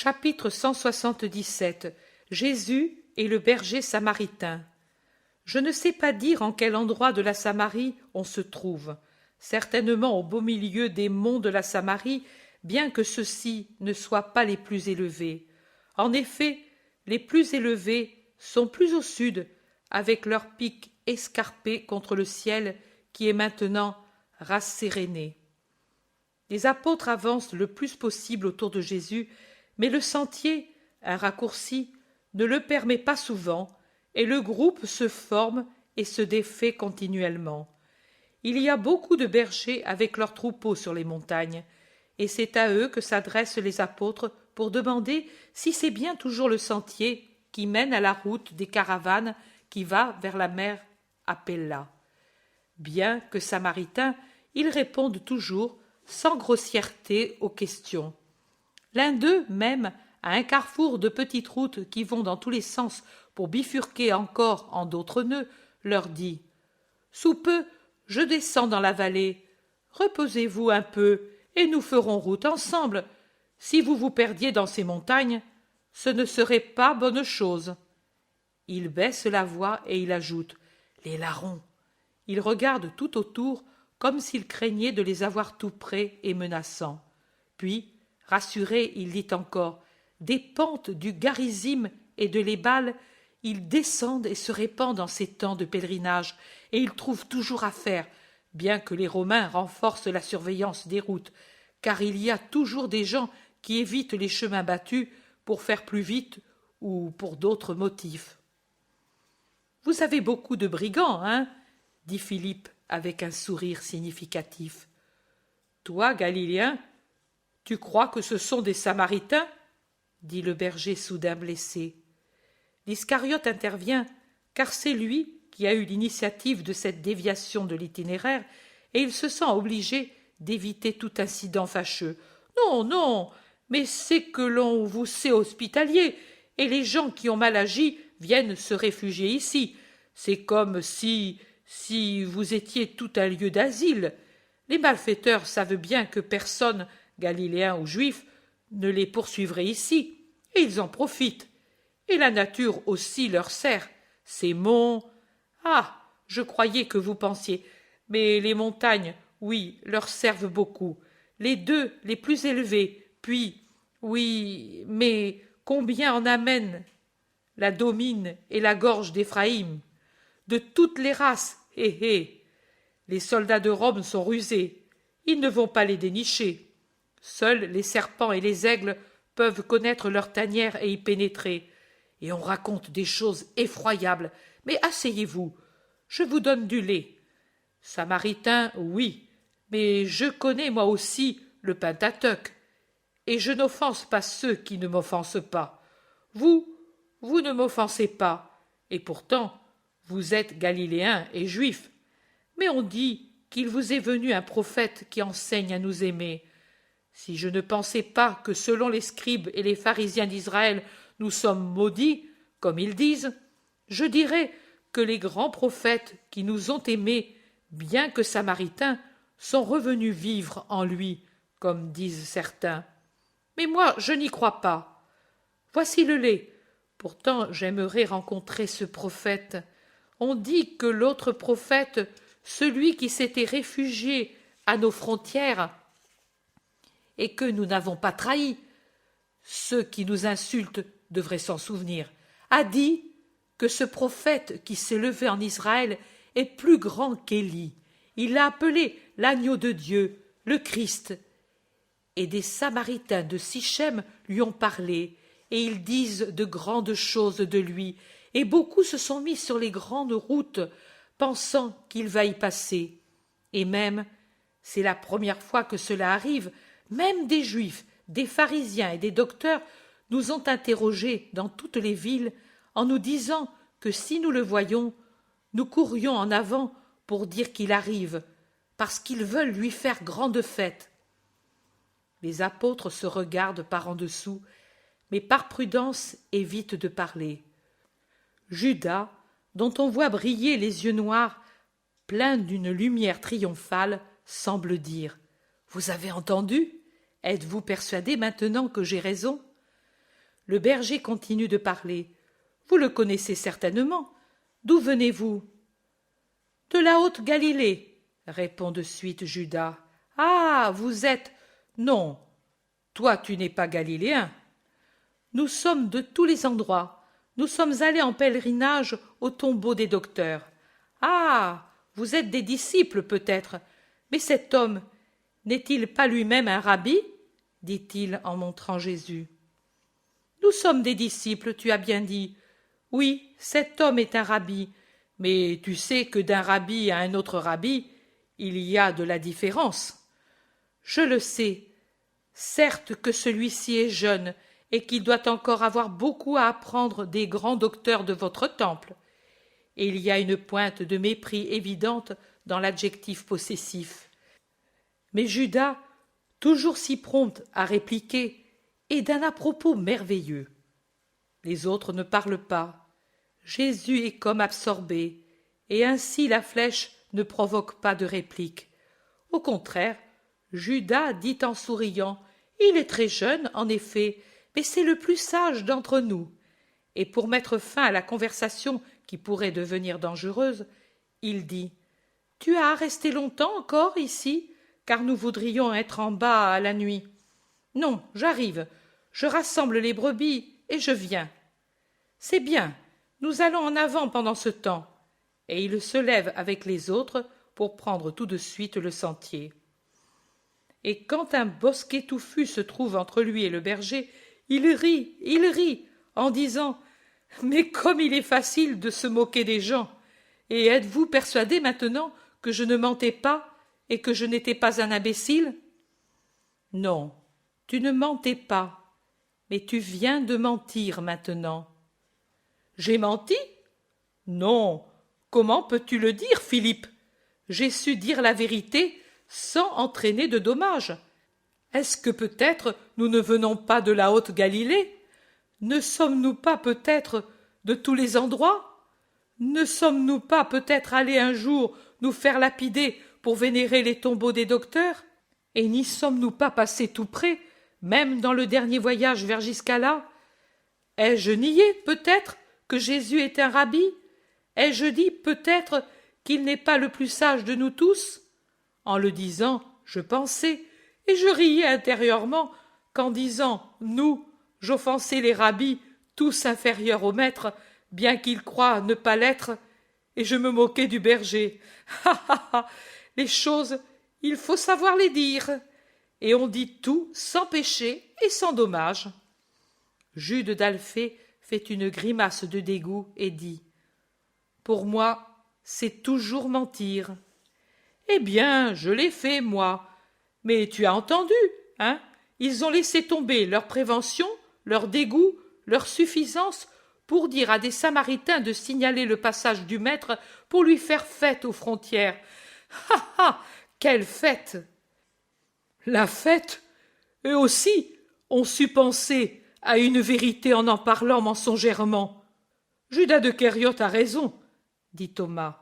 Chapitre 177. Jésus et le berger samaritain. Je ne sais pas dire en quel endroit de la Samarie on se trouve. Certainement au beau milieu des monts de la Samarie, bien que ceux-ci ne soient pas les plus élevés. En effet, les plus élevés sont plus au sud, avec leurs pics escarpés contre le ciel qui est maintenant rasséréné. Les apôtres avancent le plus possible autour de Jésus, mais le sentier, un raccourci, ne le permet pas souvent, et le groupe se forme et se défait continuellement. Il y a beaucoup de bergers avec leurs troupeaux sur les montagnes, et c'est à eux que s'adressent les apôtres pour demander si c'est bien toujours le sentier qui mène à la route des caravanes qui va vers la mer à Pella. Bien que samaritains, ils répondent toujours sans grossièreté aux questions. L'un d'eux, même, à un carrefour de petites routes qui vont dans tous les sens pour bifurquer encore en d'autres nœuds, leur dit « Sous peu, je descends dans la vallée. Reposez-vous un peu, et nous ferons route ensemble. Si vous vous perdiez dans ces montagnes, ce ne serait pas bonne chose. » Il baisse la voix et il ajoute « Les larrons !» Il regarde tout autour comme s'il craignait de les avoir tout près et menaçants. Puis, rassuré, il dit encore « Des pentes du Garizim et de l'Ébal, ils descendent et se répandent en ces temps de pèlerinage, et ils trouvent toujours à faire, bien que les Romains renforcent la surveillance des routes, car il y a toujours des gens qui évitent les chemins battus pour faire plus vite ou pour d'autres motifs. « Vous avez beaucoup de brigands, hein ?» dit Philippe avec un sourire significatif. « Toi, Galiléen, tu crois que ce sont des Samaritains ?» dit le berger soudain blessé. L'Iscariote intervient, car c'est lui qui a eu l'initiative de cette déviation de l'itinéraire, et il se sent obligé d'éviter tout incident fâcheux. « Non, non, mais c'est que l'on vous sait hospitalier, et les gens qui ont mal agi viennent se réfugier ici. C'est comme si vous étiez tout un lieu d'asile. Les malfaiteurs savent bien que personne, galiléen ou juif, ne les poursuivrait ici, et ils en profitent. Et la nature aussi leur sert. Ces monts... Ah, je croyais que vous pensiez. Mais les montagnes, oui, leur servent beaucoup. Les deux les plus élevés, puis... Oui, mais combien en amènent la Domine et la gorge d'Éphraïm? De toutes les races, hé hé. Les soldats de Rome sont rusés. Ils ne vont pas les dénicher. Seuls les serpents et les aigles peuvent connaître leur tanière et y pénétrer. Et on raconte des choses effroyables. Mais asseyez-vous, je vous donne du lait. Samaritain, oui, mais je connais moi aussi le Pentateuque. Et je n'offense pas ceux qui ne m'offensent pas. Vous ne m'offensez pas, et pourtant vous êtes galiléen et juif. Mais on dit qu'il vous est venu un prophète qui enseigne à nous aimer. Si je ne pensais pas que selon les scribes et les pharisiens d'Israël nous sommes maudits, comme ils disent, je dirais que les grands prophètes qui nous ont aimés, bien que samaritains, sont revenus vivre en lui, comme disent certains. Mais moi, je n'y crois pas. Voici le lait. Pourtant, j'aimerais rencontrer ce prophète. On dit que l'autre prophète, celui qui s'était réfugié à nos frontières et que nous n'avons pas trahi, ceux qui nous insultent devraient s'en souvenir, a dit que ce prophète qui s'est levé en Israël est plus grand qu'Élie. Il l'a appelé l'agneau de Dieu, le Christ. Et des Samaritains de Sichem lui ont parlé, et ils disent de grandes choses de lui, et beaucoup se sont mis sur les grandes routes, pensant qu'il va y passer. Et même, c'est la première fois que cela arrive, même des Juifs, des pharisiens et des docteurs nous ont interrogés dans toutes les villes, en nous disant que si nous le voyions, nous courions en avant pour dire qu'il arrive, parce qu'ils veulent lui faire grande fête. Les apôtres se regardent par en dessous, mais par prudence évitent de parler. Judas, dont on voit briller les yeux noirs, pleins d'une lumière triomphale, semble dire « Vous avez entendu? Êtes-vous persuadé maintenant que j'ai raison ?» Le berger continue de parler. Vous le connaissez certainement. D'où venez-vous? De la haute Galilée, répond de suite Judas. Ah, vous êtes... Non, toi tu n'es pas galiléen. Nous sommes de tous les endroits. Nous sommes allés en pèlerinage au tombeau des docteurs. Ah, vous êtes des disciples peut-être. Mais cet homme, n'est-il pas lui-même un rabbi? Dit-il en montrant Jésus. Nous sommes des disciples, tu as bien dit. Oui, cet homme est un rabbi, mais tu sais que d'un rabbi à un autre rabbi, il y a de la différence. Je le sais. Certes que celui-ci est jeune et qu'il doit encore avoir beaucoup à apprendre des grands docteurs de votre temple. Et il y a une pointe de mépris évidente dans l'adjectif possessif. Mais Judas, toujours si prompt à répliquer, est d'un à-propos merveilleux. Les autres ne parlent pas. Jésus est comme absorbé, et ainsi la flèche ne provoque pas de réplique. Au contraire, Judas dit en souriant « Il est très jeune, en effet, mais c'est le plus sage d'entre nous. » Et pour mettre fin à la conversation qui pourrait devenir dangereuse, il dit « Tu as resté longtemps encore ici, car nous voudrions être en bas à la nuit. »« Non, j'arrive, je rassemble les brebis et je viens. »« C'est bien, nous allons en avant pendant ce temps. » Et il se lève avec les autres pour prendre tout de suite le sentier. Et quand un bosquet touffu se trouve entre lui et le berger, il rit, en disant « Mais comme il est facile de se moquer des gens! Et êtes-vous persuadé maintenant que je ne mentais pas et que je n'étais pas un imbécile? Non, tu ne mentais pas, mais tu viens de mentir maintenant. » J'ai menti? Non, comment peux-tu le dire, Philippe? J'ai su dire la vérité sans entraîner de dommages. Est-ce que peut-être nous ne venons pas de la haute Galilée? Ne sommes-nous pas peut-être de tous les endroits? Ne sommes-nous pas peut-être allés un jour nous faire lapider pour vénérer les tombeaux des docteurs? Et n'y sommes-nous pas passés tout près, même dans le dernier voyage vers Giscala? Ai-je nié, peut-être, que Jésus est un rabbi? Ai-je dit, peut-être, qu'il n'est pas le plus sage de nous tous? En le disant, je pensais, et je riais intérieurement, qu'en disant « nous », j'offensais les rabbis, tous inférieurs au maître, bien qu'ils croient ne pas l'être, et je me moquais du berger. Ha ha ha! Les choses, il faut savoir les dire, et on dit tout sans péché et sans dommage. Jude d'Alphée fait une grimace de dégoût et dit « Pour moi, c'est toujours mentir. » Eh bien, je l'ai fait, moi. Mais tu as entendu, hein? Ils ont laissé tomber leur prévention, leur dégoût, leur suffisance pour dire à des Samaritains de signaler le passage du maître pour lui faire fête aux frontières. Ha ha! Quelle fête! La fête? Eux aussi ont su penser à une vérité en parlant mensongèrement. Judas de Kériot a raison, dit Thomas.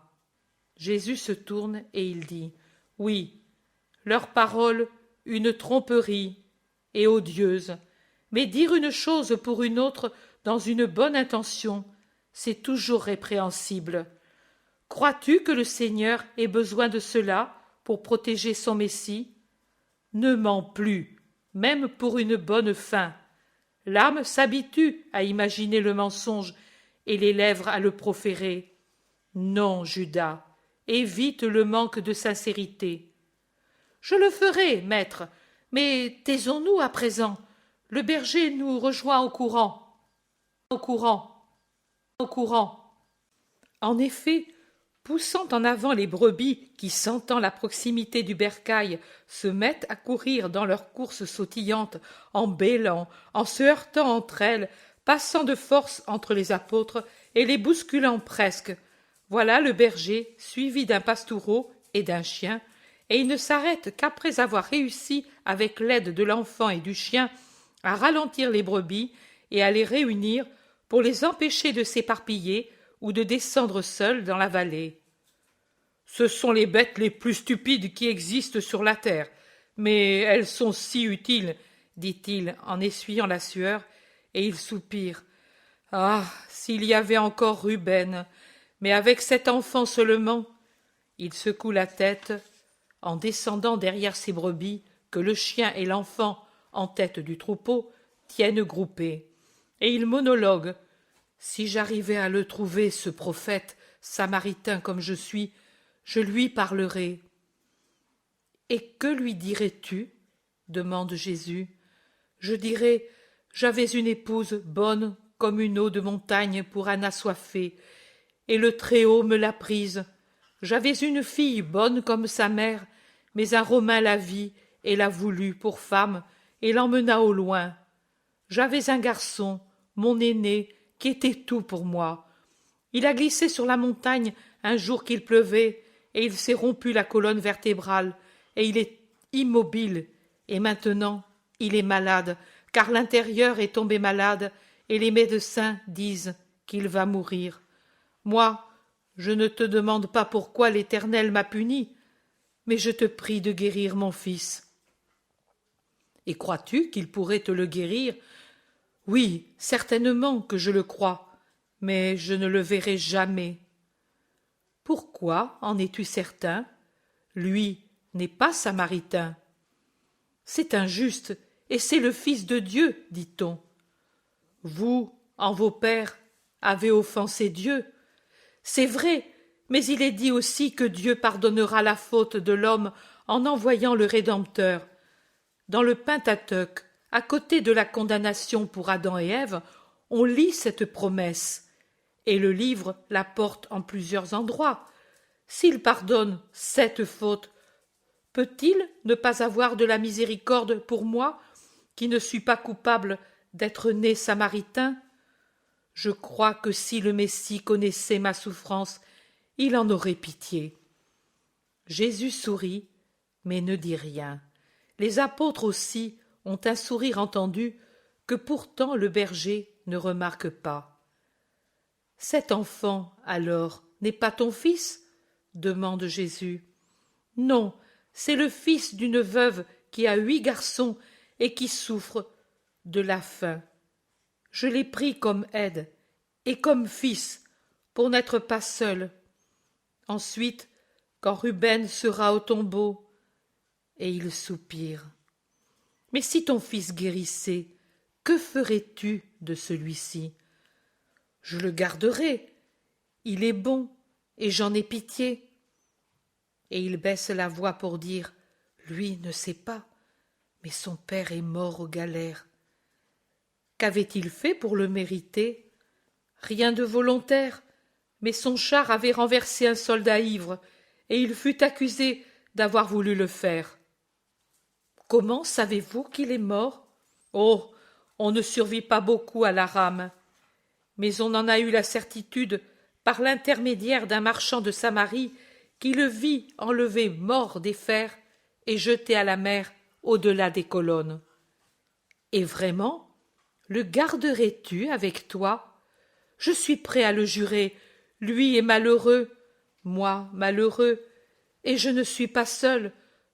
Jésus se tourne et il dit « Oui, leur parole, une tromperie, et odieuse, mais dire une chose pour une autre dans une bonne intention, c'est toujours répréhensible. Crois-tu que le Seigneur ait besoin de cela pour protéger son Messie? Ne mens plus, même pour une bonne fin. L'âme s'habitue à imaginer le mensonge et les lèvres à le proférer. Non, Judas, évite le manque de sincérité. Je le ferai, maître, mais taisons-nous à présent. Le berger nous rejoint au courant. Au courant. Au courant. En effet, poussant en avant les brebis qui, sentant la proximité du bercail, se mettent à courir dans leur course sautillante, en bêlant, en se heurtant entre elles, passant de force entre les apôtres et les bousculant presque. Voilà le berger, suivi d'un pastoureau et d'un chien, et il ne s'arrête qu'après avoir réussi, avec l'aide de l'enfant et du chien, à ralentir les brebis et à les réunir pour les empêcher de s'éparpiller ou de descendre seules dans la vallée. Ce sont les bêtes les plus stupides qui existent sur la terre, mais elles sont si utiles, dit-il en essuyant la sueur et il soupire. Ah, s'il y avait encore Ruben, mais avec cet enfant seulement. Il secoue la tête en descendant derrière ses brebis que le chien et l'enfant, en tête du troupeau, tiennent groupés. Et il monologue. Si j'arrivais à le trouver, ce prophète, samaritain comme je suis, je lui parlerais. Et que lui dirais-tu? Demande Jésus. Je dirais, j'avais une épouse bonne comme une eau de montagne pour un assoiffé, et le Très-Haut me l'a prise. J'avais une fille bonne comme sa mère, mais un Romain la vit et l'a voulue pour femme et l'emmena au loin. J'avais un garçon, mon aîné, qui était tout pour moi. Il a glissé sur la montagne un jour qu'il pleuvait, et il s'est rompu la colonne vertébrale, et il est immobile, et maintenant il est malade, car l'intérieur est tombé malade, et les médecins disent qu'il va mourir. Moi, je ne te demande pas pourquoi l'Éternel m'a puni, mais je te prie de guérir mon fils. Et crois-tu qu'il pourrait te le guérir? Oui, certainement que je le crois, mais je ne le verrai jamais. Pourquoi en es-tu certain? Lui n'est pas samaritain. C'est injuste, et c'est le Fils de Dieu, dit-on. Vous, en vos pères, avez offensé Dieu. C'est vrai, mais il est dit aussi que Dieu pardonnera la faute de l'homme en envoyant le Rédempteur. Dans le Pentateuque, à côté de la condamnation pour Adam et Ève, on lit cette promesse, et le livre la porte en plusieurs endroits. S'il pardonne cette faute, peut-il ne pas avoir de la miséricorde pour moi, qui ne suis pas coupable d'être né samaritain? Je crois que si le Messie connaissait ma souffrance, il en aurait pitié. Jésus sourit, mais ne dit rien. Les apôtres aussi ont un sourire entendu que pourtant le berger ne remarque pas. Cet enfant, alors, n'est pas ton fils? Demande Jésus. Non, c'est le fils d'une veuve qui a 8 garçons et qui souffre de la faim. Je l'ai pris comme aide et comme fils pour n'être pas seul. Ensuite, quand Ruben sera au tombeau, et il soupire. Mais si ton fils guérissait, que ferais-tu de celui-ci? Je le garderai. Il est bon, et j'en ai pitié. Et il baisse la voix pour dire, lui ne sait pas, mais son père est mort aux galères. Qu'avait-il fait pour le mériter? Rien de volontaire, mais son char avait renversé un soldat ivre, et il fut accusé d'avoir voulu le faire. Comment savez-vous qu'il est mort? Oh, on ne survit pas beaucoup à la rame, mais on en a eu la certitude par l'intermédiaire d'un marchand de Samarie qui le vit enlevé mort des fers et jeté à la mer au-delà des colonnes. Et vraiment, le garderais-tu avec toi? Je suis prêt à le jurer, lui est malheureux, moi malheureux, et je ne suis pas seul.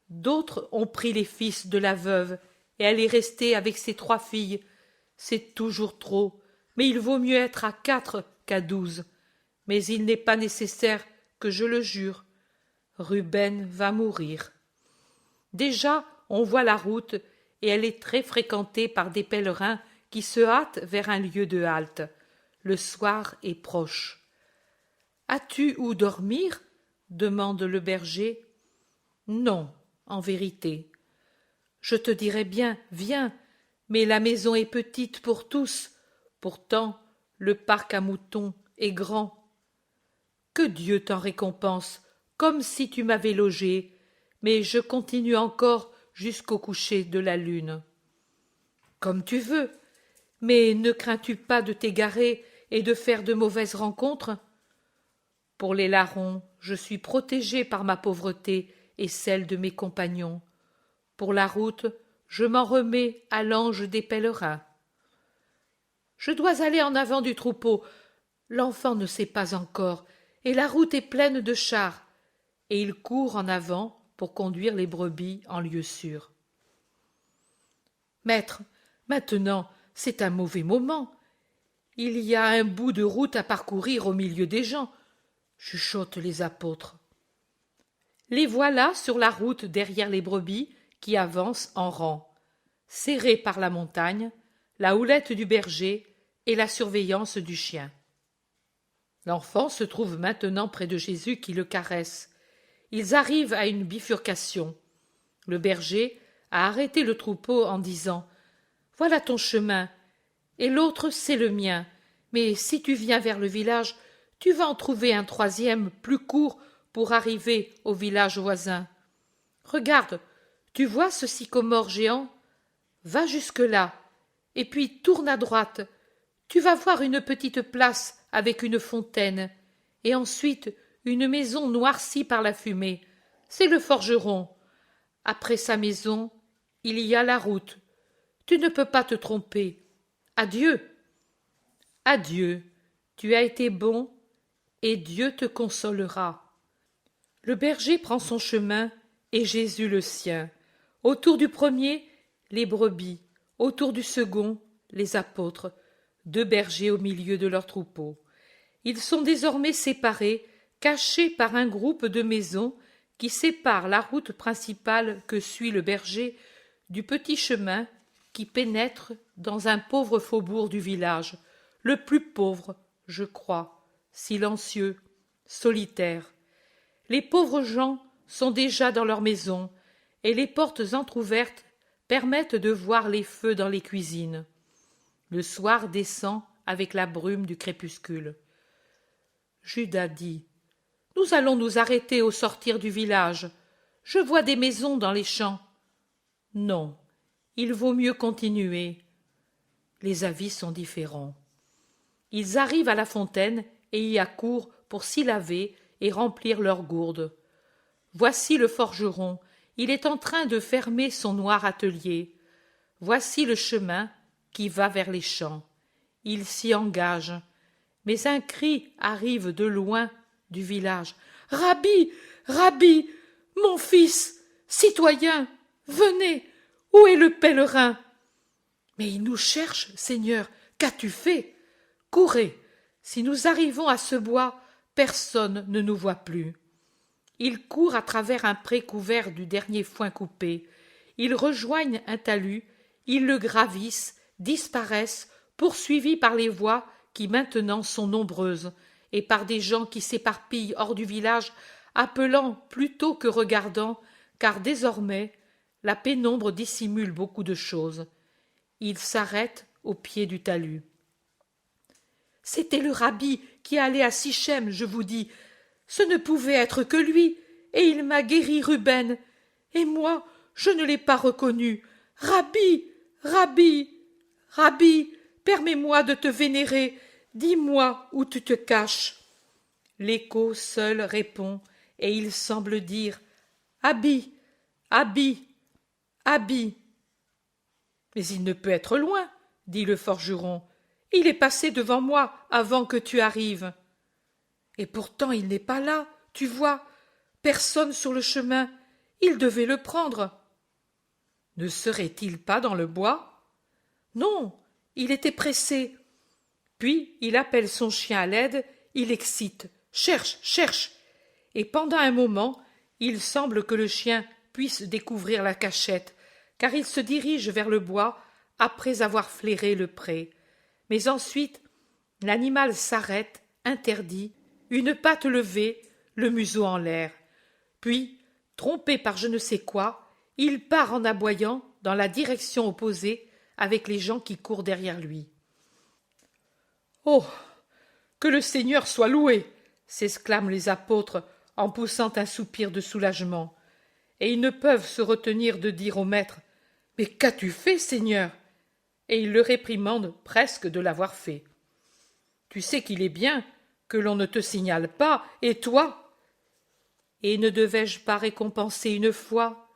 D'autres ont pris les fils de la veuve, et elle est restée avec ses 3 filles. C'est toujours trop, mais il vaut mieux être à 4 qu'à 12. Mais il n'est pas nécessaire que je le jure. Ruben va mourir. Déjà, on voit la route, et elle est très fréquentée par des pèlerins qui se hâtent vers un lieu de halte. Le soir est proche. As-tu où dormir? Demande le berger. Non, en vérité. Je te dirais bien, viens, mais la maison est petite pour tous. Pourtant, le parc à moutons est grand. Que Dieu t'en récompense, comme si tu m'avais logé, mais je continue encore jusqu'au coucher de la lune. Comme tu veux, mais ne crains-tu pas de t'égarer et de faire de mauvaises rencontres? Pour les larrons, je suis protégé par ma pauvreté et celle de mes compagnons. Pour la route, je m'en remets à l'ange des pèlerins. Je dois aller en avant du troupeau. L'enfant ne sait pas encore, et la route est pleine de chars. Et il court en avant pour conduire les brebis en lieu sûr. Maître, maintenant, c'est un mauvais moment. Il y a un bout de route à parcourir au milieu des gens, chuchotent les apôtres. Les voilà sur la route derrière les brebis qui avancent en rang, serrés par la montagne, la houlette du berger et la surveillance du chien. L'enfant se trouve maintenant près de Jésus qui le caresse. Ils arrivent à une bifurcation. Le berger a arrêté le troupeau en disant « Voilà ton chemin, et l'autre c'est le mien, mais si tu viens vers le village, tu vas en trouver un troisième plus court pour arriver au village voisin. Regarde, tu vois ce sycomore géant? Va jusque-là, et puis tourne à droite. Tu vas voir une petite place avec une fontaine, et ensuite une maison noircie par la fumée. C'est le forgeron. Après sa maison, il y a la route. Tu ne peux pas te tromper. Adieu. Adieu. Tu as été bon, et Dieu te consolera. Le berger prend son chemin, et Jésus le sien. Autour du premier, les brebis. Autour du second, les apôtres. 2 bergers au milieu de leur troupeau. Ils sont désormais séparés, cachés par un groupe de maisons qui sépare la route principale que suit le berger du petit chemin qui pénètre dans un pauvre faubourg du village, le plus pauvre, je crois, silencieux, solitaire. Les pauvres gens sont déjà dans leurs maisons, et les portes entr'ouvertes permettent de voir les feux dans les cuisines. Le soir descend avec la brume du crépuscule. Judas dit « Nous allons nous arrêter au sortir du village. Je vois des maisons dans les champs. » Non, il vaut mieux continuer. Les avis sont différents. Ils arrivent à la fontaine et y accourent pour s'y laver et remplir leurs gourdes. Voici le forgeron. Il est en train de fermer son noir atelier. Voici le chemin qui va vers les champs. Il s'y engage. Mais un cri arrive de loin du village. « Rabbi, Rabbi, mon fils, citoyen, venez, où est le pèlerin ?»« Mais il nous cherche, Seigneur, qu'as-tu fait? Courez, si nous arrivons à ce bois, personne ne nous voit plus. » Ils courent à travers un pré couvert du dernier foin coupé. Ils rejoignent un talus, ils le gravissent, disparaissent, poursuivis par les voix qui maintenant sont nombreuses, et par des gens qui s'éparpillent hors du village, appelant plutôt que regardant, car désormais la pénombre dissimule beaucoup de choses. Ils s'arrêtent au pied du talus. « C'était le rabbi qui allait à Sichem, je vous dis. Ce ne pouvait être que lui, et il m'a guéri Ruben. Et moi, je ne l'ai pas reconnu. Rabbi, Rabbi, Rabbi, permets-moi de te vénérer. Dis-moi où tu te caches. » L'écho seul répond, et il semble dire « Abi, Abi, Abi. » « Mais il ne peut être loin, » dit le forgeron. « Il est passé devant moi avant que tu arrives. » « Et pourtant il n'est pas là, tu vois. Personne sur le chemin. Il devait le prendre. » « Ne serait-il pas dans le bois? » « Non, il était pressé. » Puis il appelle son chien à l'aide, il excite. « Cherche, cherche !» Et pendant un moment, il semble que le chien puisse découvrir la cachette, car il se dirige vers le bois après avoir flairé le pré. Mais ensuite, l'animal s'arrête, interdit, une patte levée, le museau en l'air. Puis, trompé par je ne sais quoi, il part en aboyant dans la direction opposée avec les gens qui courent derrière lui. « Oh, que le Seigneur soit loué !» s'exclament les apôtres en poussant un soupir de soulagement. Et ils ne peuvent se retenir de dire au maître « Mais qu'as-tu fait, Seigneur ?» Et ils le réprimandent presque de l'avoir fait. « Tu sais qu'il est bien que l'on ne te signale pas, et toi ?» Et ne devais-je pas récompenser une fois?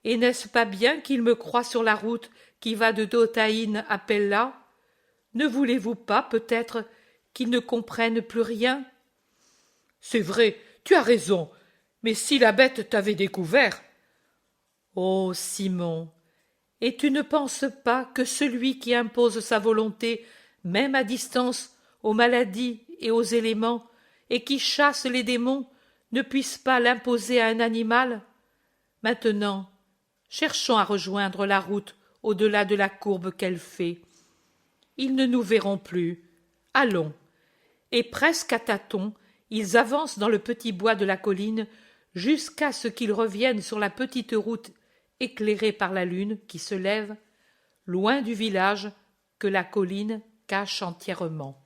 Et n'est-ce pas bien qu'il me croit sur la route qui va de Dothaïn à Pella? Ne voulez-vous pas, peut-être, qu'il ne comprenne plus rien? C'est vrai, tu as raison, mais si la bête t'avait découvert... Oh, Simon, Et tu ne penses pas que celui qui impose sa volonté, même à distance, aux maladies et aux éléments, et qui chasse les démons, ne puisse pas l'imposer à un animal? Maintenant, cherchons à rejoindre la route au-delà de la courbe qu'elle fait. Ils ne nous verront plus. Allons. Et presque à tâtons, ils avancent dans le petit bois de la colline jusqu'à ce qu'ils reviennent sur la petite route éclairée par la lune qui se lève, loin du village que la colline cache entièrement.